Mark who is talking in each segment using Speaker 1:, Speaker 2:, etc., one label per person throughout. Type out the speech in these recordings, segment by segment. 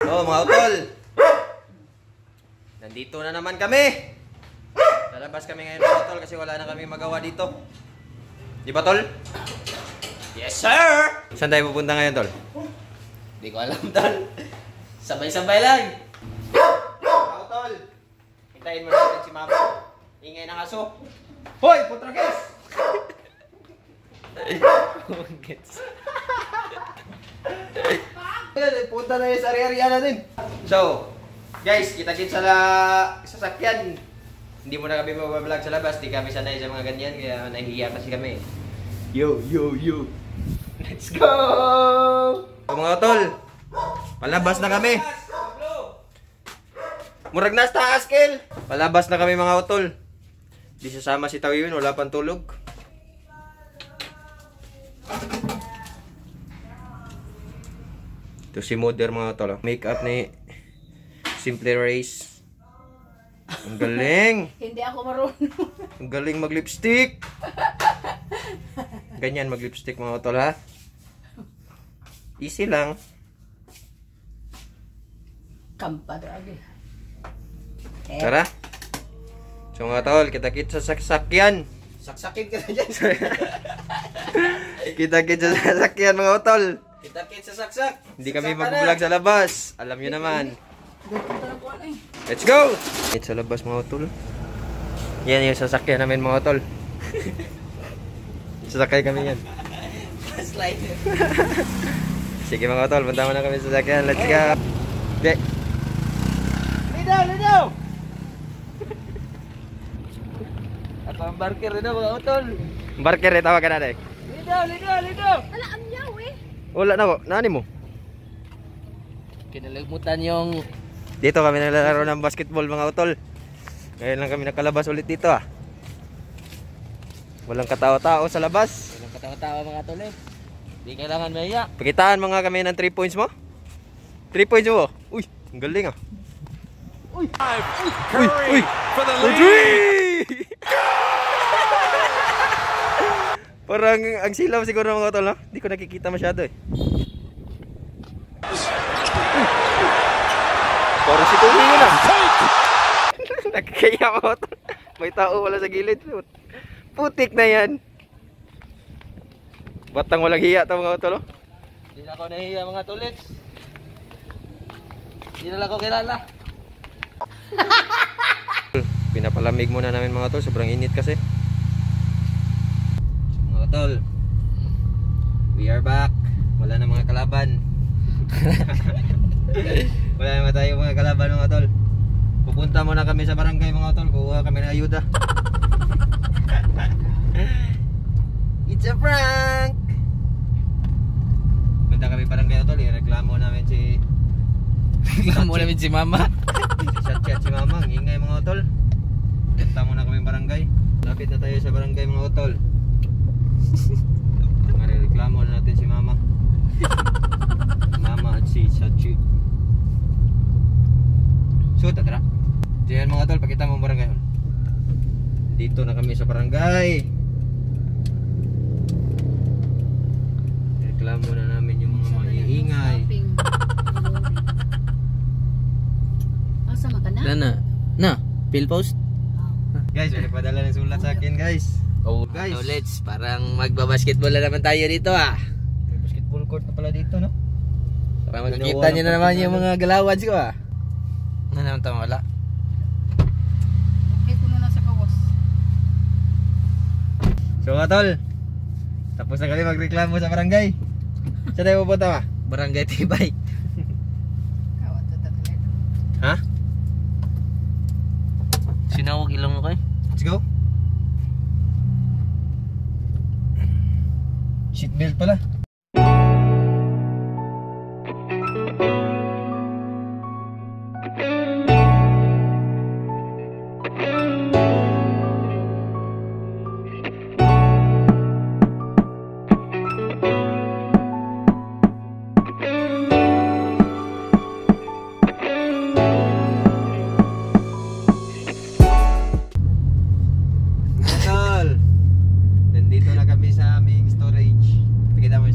Speaker 1: Oh, mga utol. Nandito na naman kami. Lalabas kami ngayon mga utol kasi wala na kami magawa dito. Di ba, tol? Yes, sir! Saan tayo pupunta ngayon, tol?
Speaker 2: Hindi ko alam, tol. Sabay-sabay lang.
Speaker 1: Mga utol, hintayin mo natin si mama. Ingay ng aso. Hoy, putragis! Punta na yung sa area natin. So, guys, kita-kit sa sasakyan. Hindi mo na kami mabablog sa labas. Di kami sanay sa mga ganyan. Kaya nahihiya kasi kami. Yo, yo, yo. Let's go! So, mga tol, palabas na kami. Murag na sa taas, Kel. Palabas na kami mga utol. Di sasama si Tawiwin, wala pang tulog. Ito si Mother mga utol. Make up ni Simple Race. Ang galing.
Speaker 3: Hindi ako marunong.
Speaker 1: Ang galing mag-lipstick. Ganyan mag-lipstick mga utol ha. Easy lang.
Speaker 3: Kampado agi.
Speaker 1: Tara. So mga tol, kita-kit sa sasakyan.
Speaker 2: Saksakin ka na dyan.
Speaker 1: Kita-kit sa sasakyan mga tol.
Speaker 2: Kita-kit sa saksak.
Speaker 1: Hindi kami
Speaker 2: Saksak ka
Speaker 1: mag-vlog
Speaker 2: na.
Speaker 1: sa labas. Alam nyo naman. Let's go! It's sa labas mga tol. Yan yung sasakyan namin mga tol. Sasakay kami yan.
Speaker 2: Slider.
Speaker 1: Sige mga tol, punta mo na kami sa sasakyan. Let's go! Okay.
Speaker 2: Lidaw, lidaw! At ang barker rin na mga utol.
Speaker 1: Barker eh, tawag ka na dek.
Speaker 2: Lidaw, lidaw, lidaw!
Speaker 3: Ala, amyaw eh.
Speaker 1: Wala na ko. Nani mo?
Speaker 2: Kinalimutan yung...
Speaker 1: Dito kami naglalaro ng basketball mga utol. Ngayon lang kami nakalabas ulit dito ah. Walang katao-tao sa labas.
Speaker 2: Walang katawa-tawa mga utol eh. Hindi kailangan maya.
Speaker 1: Pakitaan mga kami ng 3 points mo. 3 points mo. Uy, ang galing ah.
Speaker 2: Uy!
Speaker 1: Uy, uy. For three! Parang ang silaw siguro mga utol no? Hindi ko nakikita masyado eh. Parang si Tumi yun ah. Nakikaya mga utol. May tao wala sa gilid. Putik na yan. Batang walang hiya ito mga utol oh.
Speaker 2: Hindi na ako nahihiya mga tulits. Hindi na lang ako kilala.
Speaker 1: Pinapalamig muna namin mga tol, sobrang init kasi. Mga tol, we are back. Wala na mga kalaban. Wala naman tayo mga kalaban mga tol. Pupunta muna kami sa barangay mga tol, kuha kami ng ayuda. It's a prank! Punta kami barangay tol, ireklamo namin si...
Speaker 2: Reklamo namin si mama.
Speaker 1: Si Chatchi at si Mama, ang ingay mga utol. Punta muna kami barangay. Lapit na tayo sa barangay mga utol. Marireklamo na natin si Mama. Mama at si Chatchi. So, tara. Diyan mga utol, pakita mo ang barangay. Dito na kami sa barangay. Reklamo na namin yung mga maiingay.
Speaker 3: Sama ka na?
Speaker 2: Na, fill post?
Speaker 1: Guys, may nagpadala ng sulat sa akin guys.
Speaker 2: Oh,
Speaker 1: guys.
Speaker 2: Tulits, parang magbabasketball na naman tayo dito ah.
Speaker 1: May basketball court na pala dito no?
Speaker 2: Para makikita nyo na naman yung mga galawan ko ah. Ano naman ito wala?
Speaker 3: Okay, kuno na sa kawas.
Speaker 1: So mga tol, tapos na kami magreklamo sa barangay. Saan tayo pupunta ba?
Speaker 2: Barangay Tibay.
Speaker 3: Kawat to talaga.
Speaker 1: Ha?
Speaker 2: Sinawag ilang mo kayo?
Speaker 1: Let's go. Seatbelt pala. Tol, nandito na kami sa aming storage. Pakita mo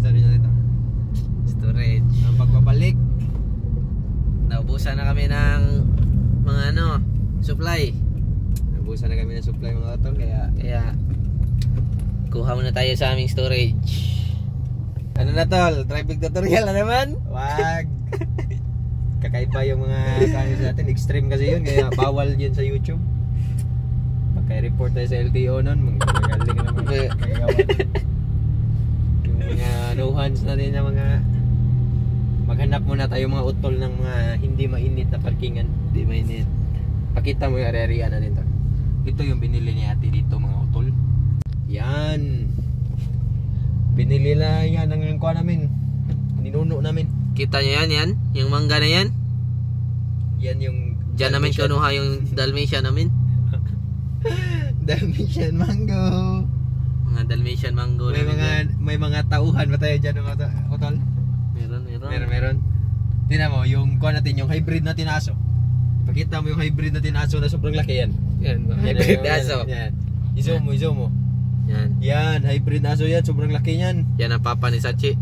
Speaker 2: Naubusan na kami ng mga supply.
Speaker 1: Naubusan na kami ng supply mga tol,
Speaker 2: Kaya kuha muna tayo sa aming storage. Ano na tol? Traffic tutorial na naman?
Speaker 1: wag. Kakaiba yung mga kanis natin, extreme kasi yun, kaya bawal yun sa YouTube. Pagka-report tayo sa LTO nun, magagaling ka naman kagawan. Yung mga no-hands natin na mga maghanap muna tayo mga utol ng mga hindi mainit na parkingan.
Speaker 2: Hindi mainit.
Speaker 1: Pakita mo yung area na dito. Ito yung binili ni ate dito mga utol. Yan. Binili na yan ng kuha namin. Ninuno namin.
Speaker 2: Kita nyo yan? Yung mangga na yan?
Speaker 1: Yan yung
Speaker 2: Diyan namin kinuha yung Dalmatian namin.
Speaker 1: Dalmatian mango.
Speaker 2: Mga Dalmatian mango.
Speaker 1: May mga tauhan ba tayo dyan mga utol? Meron. Tingnan mo yung kuha natin, yung hybrid na tinaso. Ipakita mo yung hybrid na tinaso na sobrang laki yan.
Speaker 2: Yan, hybrid na aso.
Speaker 1: Yan. Izoom mo.
Speaker 2: Yan.
Speaker 1: Yan, hybrid na aso yan, sobrang laki yan.
Speaker 2: Yan ang papa ni Sachi.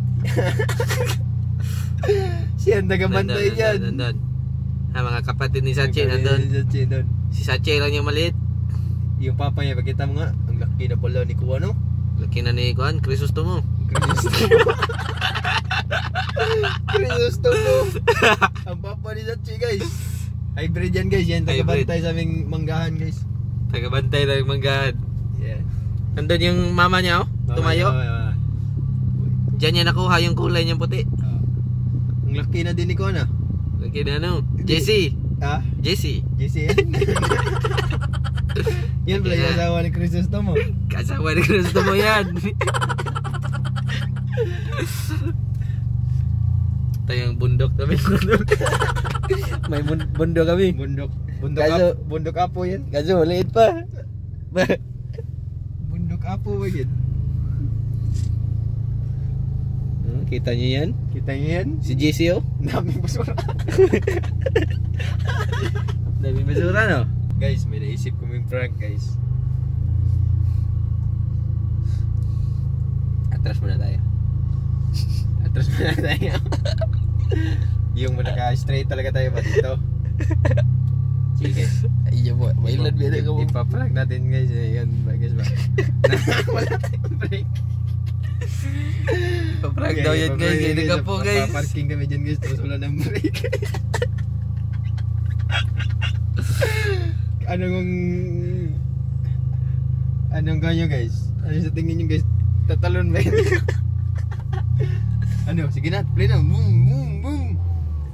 Speaker 1: Siya ang nagabantay dyan.
Speaker 2: Nandun. Mga kapatid ni Sachi nandun. Si Sachi lang yung maliit.
Speaker 1: Yung papa niya, pakita mo nga, ang laki na pala ni Kuya, no?
Speaker 2: Laki na ni Kuan, Crisostomo.
Speaker 1: Crisostomo. Ang papa ni Sachi, guys. Hybrid yan, guys. Yan, tagabantay sa aming manggahan, guys.
Speaker 2: Tagabantay ng manggahan.
Speaker 1: Yeah.
Speaker 2: Nandun yung mama niya, tumayo.
Speaker 1: Mama.
Speaker 2: Diyan niya nakuha yung kulay niyang puti.
Speaker 1: Ang laki na din ni Kuya, na.
Speaker 2: Laki na Jessie.
Speaker 1: Ah?
Speaker 2: Jessie
Speaker 1: yan? Yan pala yung asawa ni Crisostomo.
Speaker 2: Kasawa ni Crisostomo yan. Ito yung bundok kami. May bundok kami.
Speaker 1: Bundok apo yan.
Speaker 2: Kaso liit pa.
Speaker 1: Bundok apo ba yan?
Speaker 2: Kita niyo yan?
Speaker 1: Kita niyo yan?
Speaker 2: Si Jessie
Speaker 1: Daming basura.
Speaker 2: Daming basura no?
Speaker 1: Guys, may naisip kaming prank, guys. Atras muna tayo. Yung naka-straight talaga tayo ba dito? Sige.
Speaker 2: Iya mo, may ilan bida ka mo.
Speaker 1: Ipaprank natin guys. Yan ba guys ba? Wala tayong break.
Speaker 2: Paprank daw yan guys. Hindi ka po guys.
Speaker 1: Paparking kami dyan guys. Tapos wala ng break. Anong ganyo guys? Ano sa tingin nyo guys? Tatalon ba yun? Ano? Sige na, play na. Boom.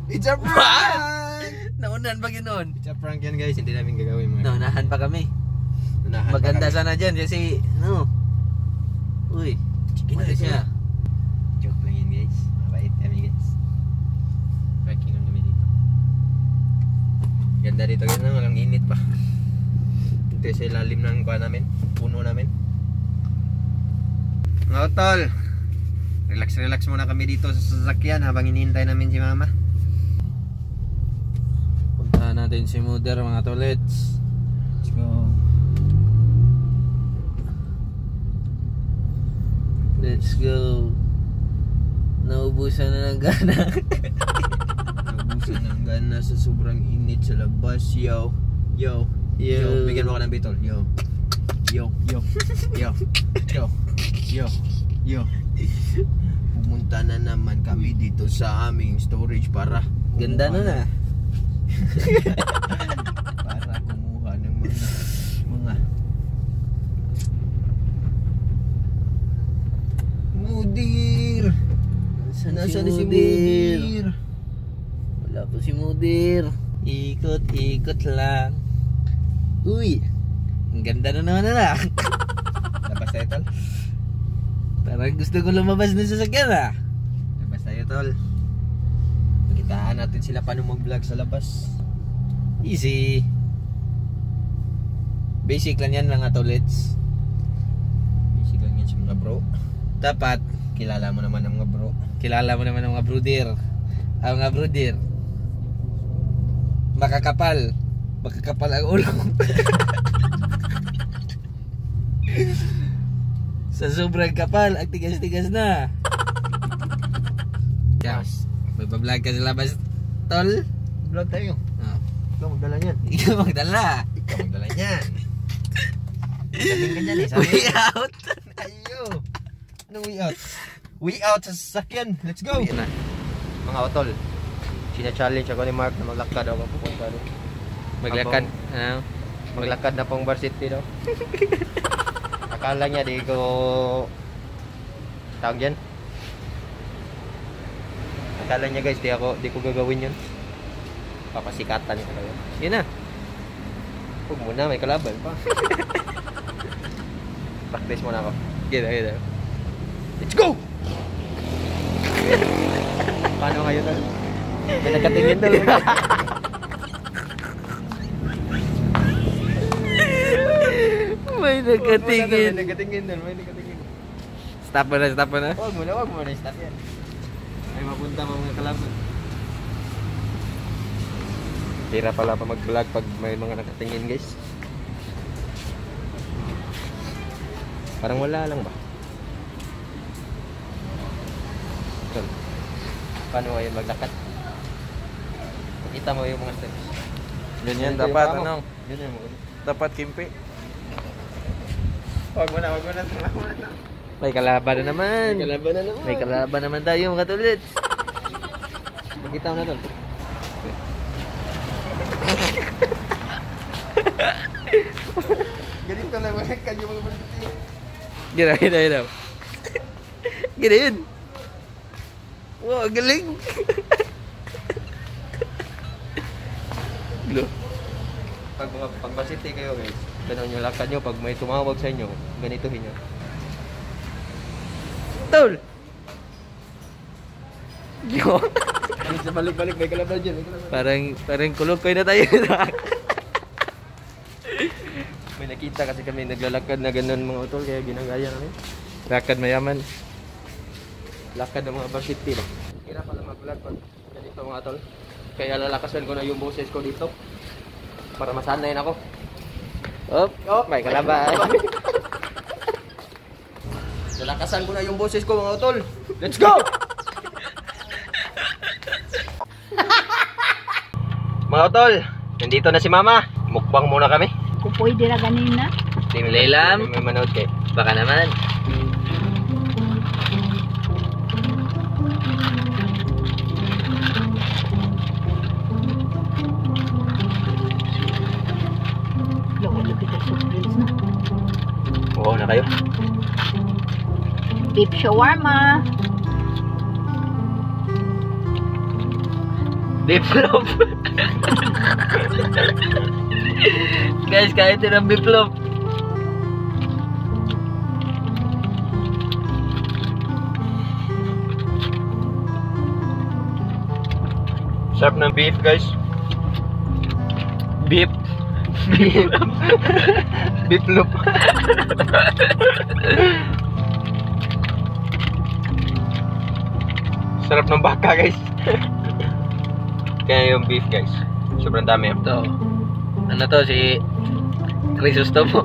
Speaker 1: It's a prank!
Speaker 2: Naunahan pa ganoon.
Speaker 1: It's a prank yan guys. Hindi namin gagawin mga.
Speaker 2: Naunahan pa kami.
Speaker 1: Unahan
Speaker 2: Maganda
Speaker 1: pa kami.
Speaker 2: sana dyan kasi Uy,
Speaker 1: Sige na,
Speaker 2: mali siya.
Speaker 1: Joke lang yan guys. Mabait kami guys. Pranking lang kami dito. Ganda dito guys. Walang init pa. Ito sa ilalim ng kuha namin. Puno namin. Mga utol, relax muna kami dito sa sasakyan habang hinihintay namin si mama.
Speaker 2: Puntahan natin si Mother mga tolets.
Speaker 1: Let's go.
Speaker 2: Let's go. Naubusan na ng gana.
Speaker 1: Naubusan ng gana sa sobrang init sa labas. Yo. Bigyan mo ako ng bitol. Yo. Pumunta na naman kami dito sa aming storage para
Speaker 2: Ganda na.
Speaker 1: para kumuha ng mga Mudir. Nasaan si Mudir?
Speaker 2: Wala po si Mudir. Ikot lang. Uy, ang ganda na naman na.
Speaker 1: Labas tayo tol.
Speaker 2: Parang gusto ko lumabas na sa sasakyan
Speaker 1: Labas tayo tol. Pakitaan natin sila paano mag-vlog sa labas.
Speaker 2: Easy. Basic lang yan mga tolets.
Speaker 1: Basic lang yan sa mga bro.
Speaker 2: Dapat
Speaker 1: Kilala mo naman ang mga bro.
Speaker 2: kilala mo naman ang mga bruder. Ang mga bruder. Makakapal ang ulo. Sa sobrang kapal, ang tigas-tigas na. Yes. May pa-vlog ka sa labas, tol.
Speaker 1: Vlog tayo.
Speaker 2: Ah.
Speaker 1: Ikaw magdala niyan.
Speaker 2: Ikaw magdala.
Speaker 1: Ikaw magdala niyan. Sabihin ka dyan eh.
Speaker 2: Way out.
Speaker 1: Ayo. Ano way out? Way out sa sasakyan. Let's go.
Speaker 2: Uwi na.
Speaker 1: Mga otol. Sina-challenge ako ni Mark na maglakad ako pupunta doon.
Speaker 2: Maglakad. Ano?
Speaker 1: Maglakad na pong varsity daw. Akala niya di ko tawag yan. Akala niya guys di ko gagawin yun. Papasikatan niya talaga.
Speaker 2: Yun na.
Speaker 1: Huwag muna, may kalaban pa. Practice muna ako.
Speaker 2: Kita.
Speaker 1: Let's go! Paano kayo doon? May nagkatingin doon.
Speaker 2: May nagkatingin.
Speaker 1: May nagkatingin doon, may nagkatingin.
Speaker 2: Stop mo na.
Speaker 1: Huwag mo na stop yan. May mapunta mga kalaban. Tira pala pa mag-vlog pag may mga nakatingin guys. Parang wala lang ba? So, paano ngayon maglakad? Makita mo yung mga steps.
Speaker 2: Ganyan
Speaker 1: Ito yung
Speaker 2: dapat
Speaker 1: paa mo.
Speaker 2: ano?
Speaker 1: Ganyan mo.
Speaker 2: Dapat kimpi.
Speaker 1: Wag mo na.
Speaker 2: May kalaban na naman.
Speaker 1: Kalaban na naman.
Speaker 2: May kalaban naman tayo mga tulid.
Speaker 1: Makita mo na doon. Ganito lang mga kanyo mga baliti.
Speaker 2: Gina. Gina yun. Wow, galing. Glo.
Speaker 1: Pag basiti kayo guys, ganun yung lakad nyo. Pag may tumawag sa inyo, ganituhin nyo.
Speaker 2: Tol. Yo.
Speaker 1: Sa balik-balik, may kalaban dyan.
Speaker 2: Parang kulog na tayo.
Speaker 1: May nakita kasi kami naglalakad na ganun mga utol, kaya ginagaya namin.
Speaker 2: Lakad mayaman.
Speaker 1: Lakad ng mga varsity ba? Kira pala mag-vlog pag ganito mga utol. Kaya lalakasan ko na yung boses ko dito. Para masanayin ako.
Speaker 2: Oh, may kalaban.
Speaker 1: Lalakasan ko na yung boses ko mga utol. Let's go! Mga utol, nandito na si Mama. Mukbang muna kami.
Speaker 3: Kupoy dira ganina.
Speaker 2: Laylam.
Speaker 1: May manood kay.
Speaker 2: Baka naman.
Speaker 3: Laki ka sa grills na.
Speaker 1: Oo na kayo.
Speaker 3: Beef shawarma.
Speaker 2: Biplop. Guys, kahit din ang biplop.
Speaker 1: Sarap ng beef guys.
Speaker 2: Beef.
Speaker 1: Beef loop. Sarap ng baka guys. Kaya yung beef guys. Sobrang dami.
Speaker 2: Ito. Ano to, si Crisostomo.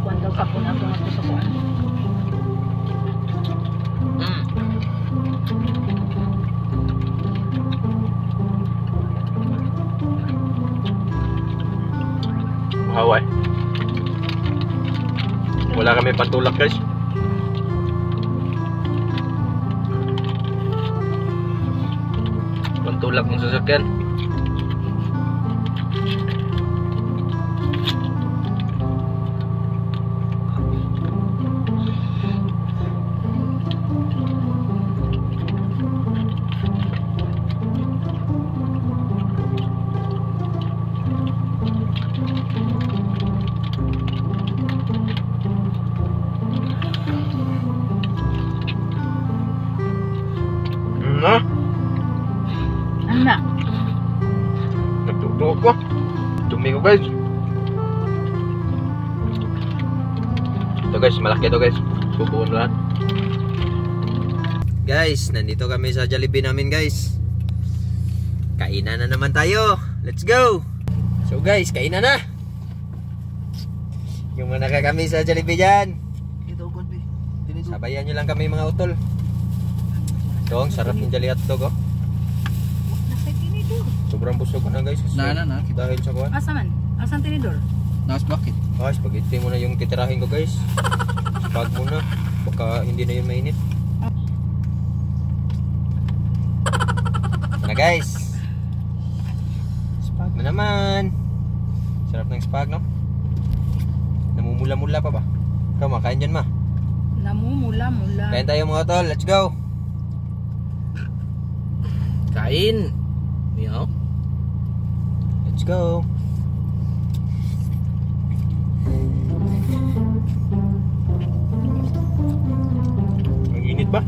Speaker 3: Kuwan daw ka po na ito sa kuwan.
Speaker 1: Mahaway. Wala kami pantulak guys.
Speaker 2: Pantulak ng sasakyan.
Speaker 1: Na?
Speaker 3: Anak.
Speaker 1: Nagtutulog ko. Dumi ko guys. Ito guys, malaki ito guys. Bubuon lahat. Guys, nandito kami sa Jollibee namin guys. Kainan na naman tayo. Let's go! So guys, kainan na! Yung mga kami sa Jollibee dyan. Sabayan nyo lang kami mga utol. Ito, ang sarap yung Jolly hotdog oh. Sobrang busog ko na guys.
Speaker 2: Na.
Speaker 1: Dahil sa kuwan.
Speaker 3: Asa man? Asan tinidor?
Speaker 2: Nas bakit?
Speaker 1: Spaghetti muna yung titirahin ko guys. Spag muna. Baka hindi na yun mainit. Na guys. Spag na naman. Sarap ng spag, no? Namumula-mula pa ba? Ikaw, makain dyan, ma.
Speaker 3: Namumula-mula.
Speaker 1: Kain tayo mga tol. Let's go.
Speaker 2: Kain. Meow.
Speaker 1: Let's go. Ang init ba?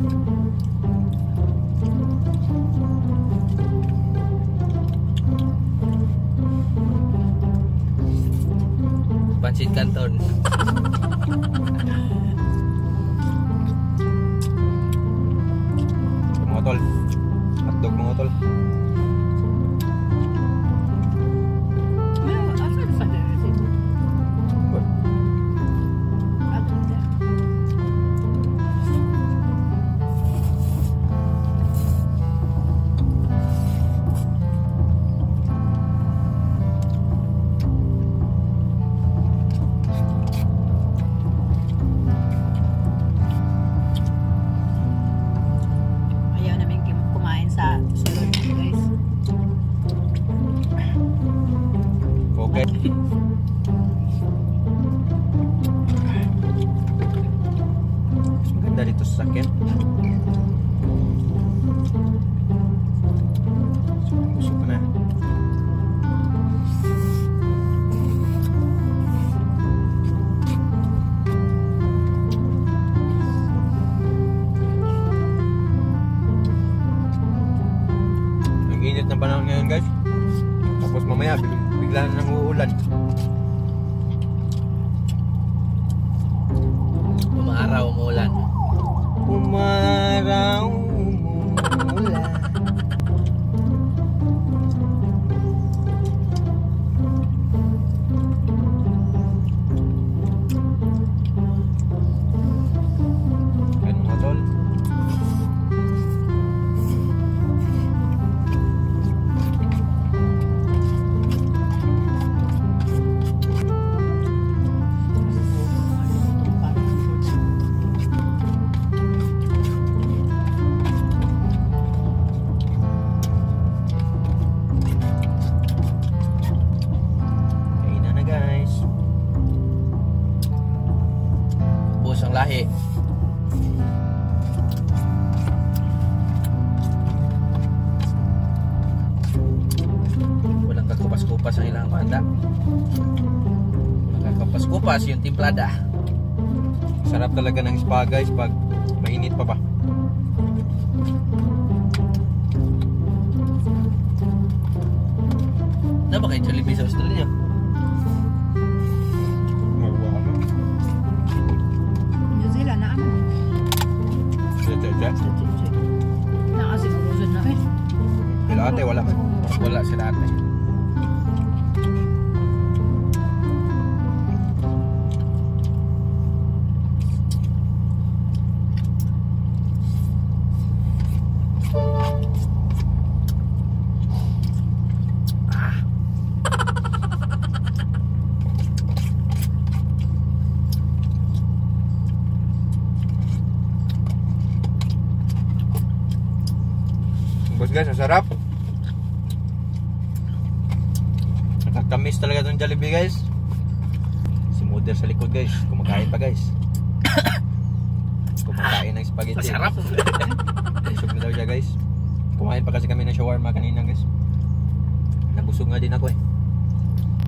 Speaker 2: Pansit Canton.
Speaker 1: Mga tol. Hotdog mga tol.
Speaker 3: Asan sa dito? Ayaw namin kumain sa sunod, guys.
Speaker 1: Okay. Mas maganda dito sa sakyan. Busog ko na. Ang init ng panahon ngayon guys. Tapos mamaya bigla na nang uulan.
Speaker 2: Umaraw, umulan.
Speaker 1: Umaraw, umulan. Ganun mga tol. Kain na guys.
Speaker 2: Bus ang lahi. Walang kakupas-kupas ang ilang handa. Walang kakupas-kupas yung timplada.
Speaker 1: Sarap talaga ng spa guys pag mainit pa ba.
Speaker 2: Na ba kayo Jollibee sa Australia?
Speaker 1: Magawa ka.
Speaker 3: New Zealand na ano?
Speaker 1: Cha.
Speaker 3: Nakasimulusod na eh.
Speaker 1: Pero ate wala.
Speaker 2: Wala sila ate.
Speaker 1: Boss guys, ang sarap. Nakakamiss talaga itong Jollibee guys. Si Mother sa likod guys, kumakain pa guys. Kumakain ng spaghetti.
Speaker 2: Masarap.
Speaker 1: Busog na daw siya guys. Kumain pa kasi kami ng shawarma kanina guys. Nabusog nga din ako eh.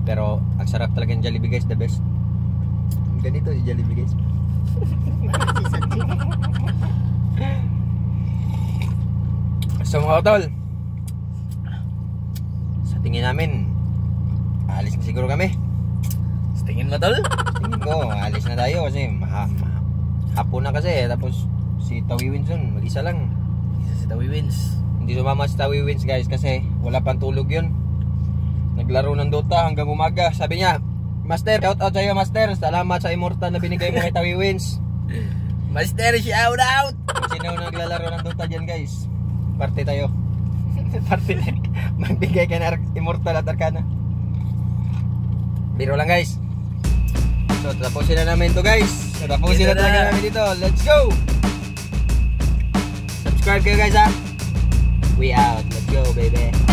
Speaker 1: Pero ang sarap talaga ng Jollibee guys, the best. Ganito si Jollibee guys. So mga tol, sa tingin namin, alis na siguro kami.
Speaker 2: Sa tingin mo tol?
Speaker 1: Tingin ko, alis na tayo kasi hapon na kasi. Tapos si Tawi Winson, mag-isa lang.
Speaker 2: Isa si Tawi Wins.
Speaker 1: Hindi sumama si Tawi Wins guys kasi wala pang tulog yun. Naglaro ng Dota hanggang umaga. Sabi niya, Master, shout out sa'yo Master. Salamat sa immortal na binigay mo kay Tawi Wins.
Speaker 2: Master, shout out!
Speaker 1: Kung sino naglalaro ng Dota dyan guys, parte tayo. Party like. Magbigay ka na Immortal at Arcana. Biro lang guys. So tapusin na namin to guys. Tapusin na talaga namin dito. Let's go! Subscribe kayo guys ha. We out. Let's go baby.